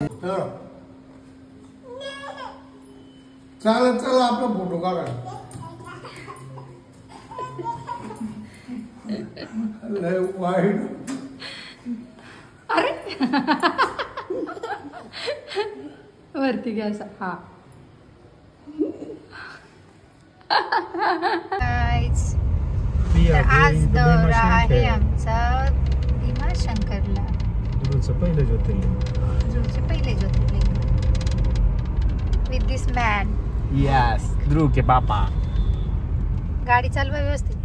चला चला आपला फोटो काढा. लय वाईट. अरे वरती घ्या असा. हा आज दौरा आहे आमचा भीमाशंकरला. जुळचे पहिले ज्योतिर्लिंग विथ दिस मॅन. यस, ध्रुव के पापा. गाडी चालवा व्यवस्थित.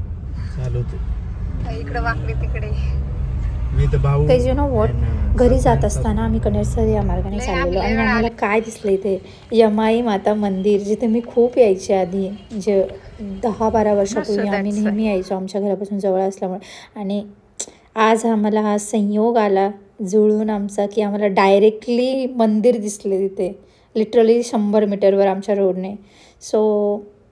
चालवते. इकडे वाकडी तिकडे. यू नो वॉट, घरी जात असताना आम्ही कनेरसर या मार्गाने चाललेलो आणि आम्हाला काय दिसलं इथे, यमाई माता मंदिर, जिथे मी खूप यायचे आधी, जे 10-12 वर्षापूर्वी आम्ही नेहमी यायचो आमच्या घरापासून जवळ असल्यामुळे. आणि आज आम्हाला हा संयोग आला जुळून आमचा की आम्हाला डायरेक्टली मंदिर दिसले तिथे, लिटरली 100 मीटरवर आमच्या रोडने. सो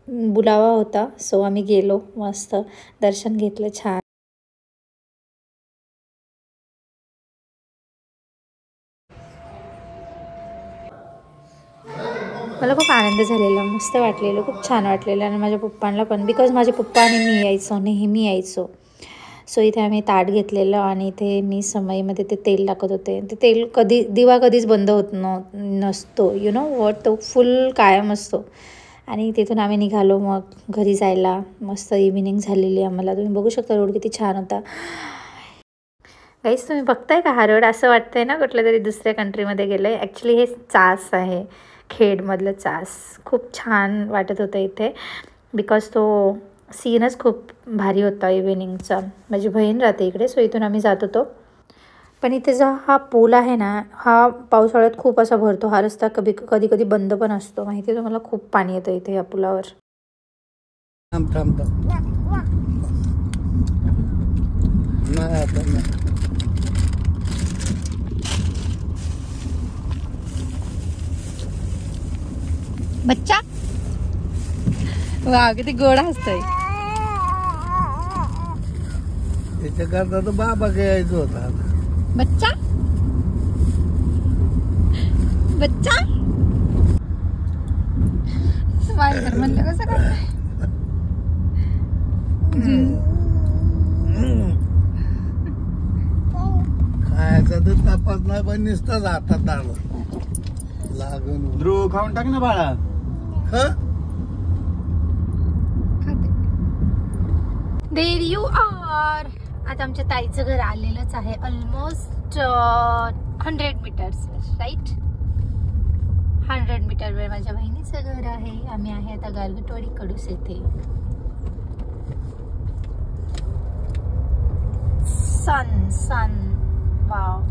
बुलावा होता, सो आम्ही गेलो, मस्त दर्शन घेतलं, छान. मला खूप आनंद झालेला, मस्त वाटलेलं, खूप छान वाटलेलं. आणि माझ्या पप्पांना पण, बिकॉज माझे पप्पा आणि मी यायचो, नेहमी यायचो. सो इथे आम्ही ताट घेतलेलं आणि इथे मी समईमध्ये ते तेल टाकत होते. ते तेल दिवा कधीच बंद होत नसतो, यु नो वॉट, तो फुल कायम असतो. आणि तिथून आम्ही निघालो मग घरी जायला. मस्त इव्हिनिंग झालेली आम्हाला. तुम्ही बघू शकता रोड किती छान होता. गाईस, तुम्ही बघताय का हा रोड? असं वाटतंय ना कुठल्या तरी दुसऱ्या कंट्रीमध्ये गेलं आहे. ॲक्च्युली हे चास आहे, खेडमधलं चास. खूप छान वाटत होतं इथे, बिकॉज तो सीनच खूप भारी होता इव्हिनिंगचा. माझी बहीण राहते इकडे, सो इथून आम्ही जात होतो. पण इथे जो हा पूल आहे ना, हा पावसाळ्यात खूप असा भरतो. हा रस्ता कधी कधी बंद पण असतो, माहिती आहे तुम्हाला. खूप पाणी येतं इथे या पुलावर. बच्चा वा, किती गोड हसतोय. त्याच्याकरता तर बाबा घ्यायचा होता. बच्चा बच्चा स्माइल कर म्हणलं कसं करताय. खायचा तर तपास नाही, पण नुसतंच हातात आलं लागून. ध्रुव खाऊन टाक ना बाळा. There you are. आता आमच्या ताईचं घर आलेलंच आहे. Almost 100 metres right. 100 मीटरवर माझ्या बहिणीचं घर आहे. आम्ही आहे आता गारगटवाडी कडूस येथे. Sun wow.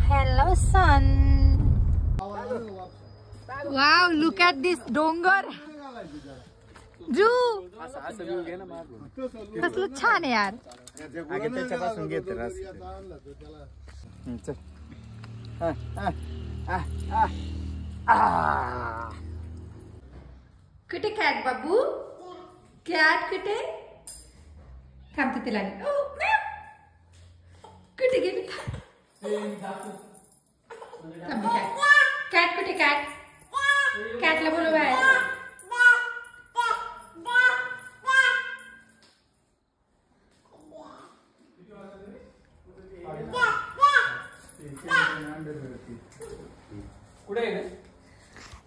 Hello sun. Wow, look at this डोंगर. जू कसलं छान आहे यार. त्याच्यापासून घेते रस. कुठे कॅट बाबू? कॅट कुठे? थांबते तिला. कुठे गेली? कॅट कुठे? कॅटला बोलवा.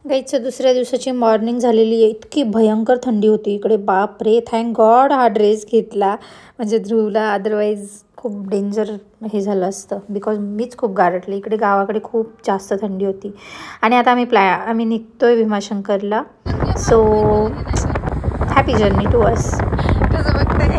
गाईचं दुसऱ्या दिवसाची मॉर्निंग झालेली आहे. इतकी भयंकर थंडी होती इकडे, बाप रे. थँक गॉड हा ड्रेस घेतला, म्हणजे ध्रुवला अदरवाईज खूप डेंजर हे झालं असतं, बिकॉज मीच खूप गारटले. इकडे गावाकडे खूप जास्त थंडी होती. आणि आता आम्ही निघतोय भीमाशंकरला. So happy journey to us. कसं बघताय.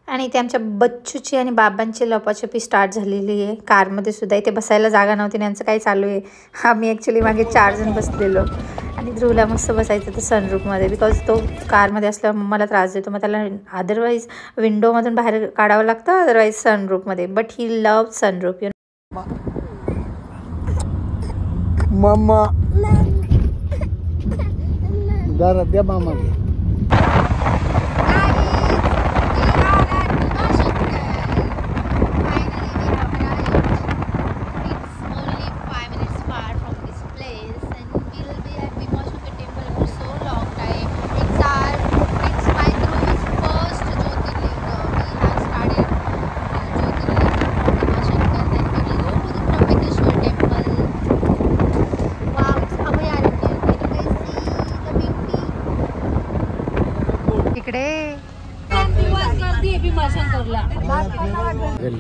आणि इथे आमच्या बच्चूची आणि बाबांची लपाछपी स्टार्ट झालेली आहे. कारमध्ये सुद्धा. इथे बसायला जागा नव्हती, यांचं काय चालू आहे. आम्ही ॲक्च्युली मागे 4 जण बसलेलो. आणि ध्रुवला मस्त बसायचं होतं सनरूफमध्ये, बिकॉज तो कारमध्ये असल्यावर मम्माला त्रास देतो, मग त्याला अदरवाईज विंडोमधून बाहेर काढावं लागतं, अदरवाईज सनरूफमध्ये. But he love sunroof, you know. मम्मा जरा द्या मामा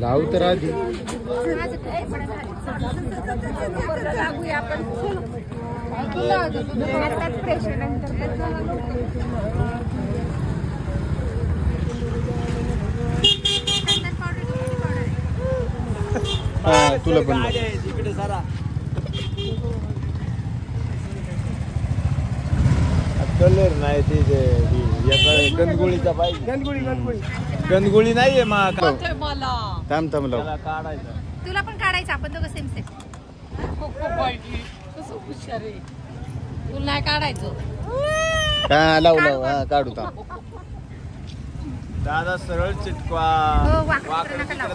लावू तर आधी तुला पण इकडे सारा कलर नाही ते गणगोळीचा पाहिजे गणगोळी नाहीये मला थांब थांब लाव तुला पण काढायचं आपण दोघं सेम सेम तुला नाही काढायचं हा लाव लाव हा काढू थांब दादा सरळ चिटकवा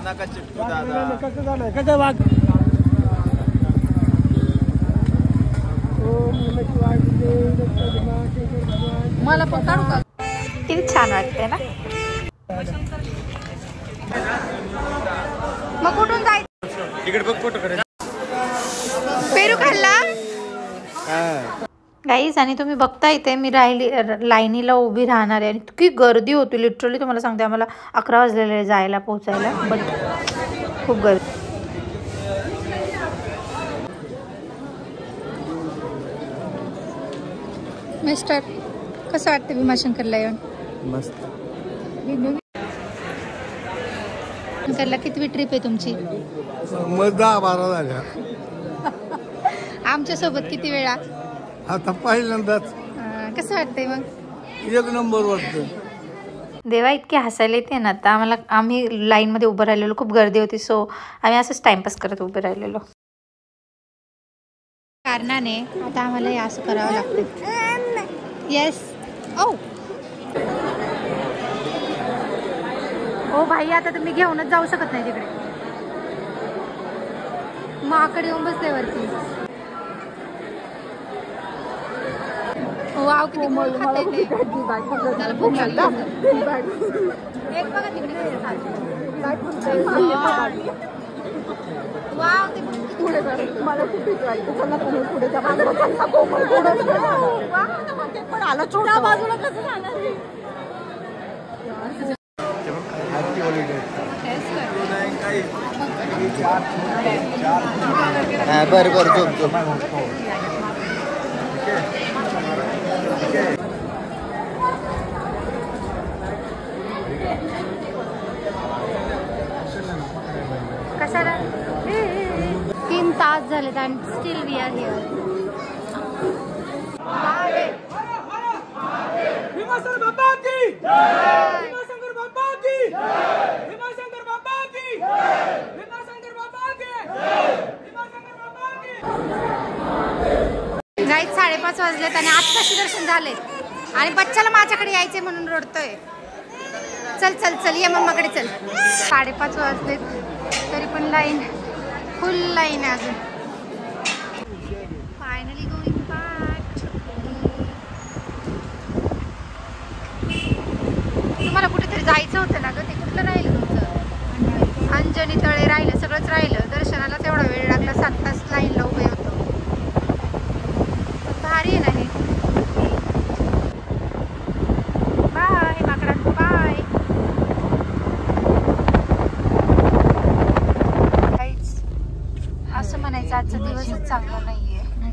नका चिटकू दादा कसं झालं कसं वाग मला पण काढू का किती छान वाटते ना. मग कुठून जायचं इकडे बघ फोटो करायचा पेरू खाल्ला गाईज. आणि तुम्ही बघता इथे मी लाईनीला उभी राहणार आहे आणि इतकी गर्दी होती लिटरली तुम्हाला सांगते. आम्हाला 11 वाजलेले जायला पोहोचायला बट खूप गर्दी. मिस्टर कसं वाटतं भीमाशंकरला येऊन? मस्त. शंकरला कितवी ट्रिप आहे तुमची? 10-12 झाल्या. आमच्या सोबत किती वेळा? आता पहिल्यांदाच. कसं वाटतंय मग? एक नंबर वाटतं. देवा इतके हसायला येते ना. आता आम्ही लाईनमध्ये उभं राहिलेलो, खूप गर्दी होती सो आम्ही असंच टाइमपास करत उभे राहिलेलो. कारणाने आता आम्हाला हे असं करावं लागतं. येस. ओ भाई आता तुम्ही घेऊनच जाऊ शकत नाही तिकडे. माकडे येऊन बसते वरती. वाव किती गोड खाते ते. त्याला भूक लागली. एक बघा तिकडे. वाव ते पुढे मला खूप भीती वाटते. चला तुम्ही पुढे जा. पण आला छोटा बाजूला कसं जाणार? बरं बरं झोप. कशाला 3 तास झालेत and still we are here. Bhimashankar बाबा की जय. भीमाशंकर बाबा की जय. भीमाशंकर बाबा की जय. भीमाशंकर बाबा की जय. भीमाशंकर बाबा की गाईत 5:30 वाजलेत आणि आत्ताशी दर्शन झाले आणि बच्चाला माझ्याकडे यायचे म्हणून रडतोय. चल चल चल ये मम्माकडे चल. 5:30 वाजलेत तरी पण लाईन फुल लाईन आहे अजून. Finally going back. तुम्हाला कुठेतरी जायचं होतं ना गं? ते कुठलं राहिलं तुमचं? अंजनी तळे राहिलं, सगळंच राहिलं. दर्शनालाच एवढा वेळ लागला. 7 तास लाईनला उभे होतो. भारी आहे ना हे. बाय माकडांनो बाय. असं म्हणायचं आजचा दिवसच चांगला नाहीये.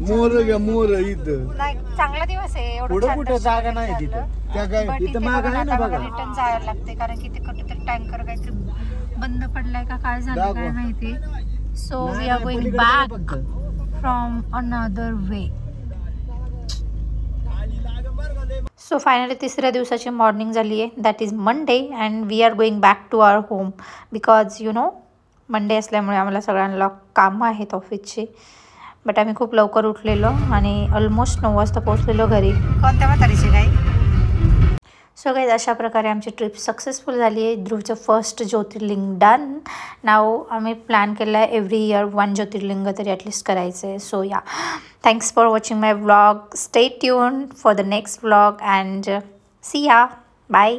मोर घ्या मोर इथं. नाही चांगला दिवस आहे. पुढे कुठे जागा नाही तिथं. त्या काय इथं मागं आहे ना बघा. रिटर्न जायला लागते कारण की ते कुठेतरी टँकर काहीतरी बंद पडलाय का काय झालं काय माहिती. So we are going back from another way. So finally 3ऱ्या दिवसाची मॉर्निंग झाली आहे. That is Monday and we are going back to our home because you know Monday असल्यामुळे आम्हाला सगळ्यांना कामं आहेत ऑफिसचे. बट आम्ही खूप लवकर उठलेलो आणि ऑलमोस्ट 9 वाजता पोहोचलेलो घरी. कोणत्या म्हातारीची गाई. सो गाईज अशा प्रकारे आमची ट्रिप सक्सेसफुल झाली आहे. ध्रुवचं फर्स्ट ज्योतिर्लिंग डन. नाव आम्ही प्लॅन केला आहे एव्हरी इयर 1 ज्योतिर्लिंग तरी ॲटलिस्ट करायचं आहे. So ya, thanks for watching my vlog. Stay tune for the next vlog and see ya. Bye.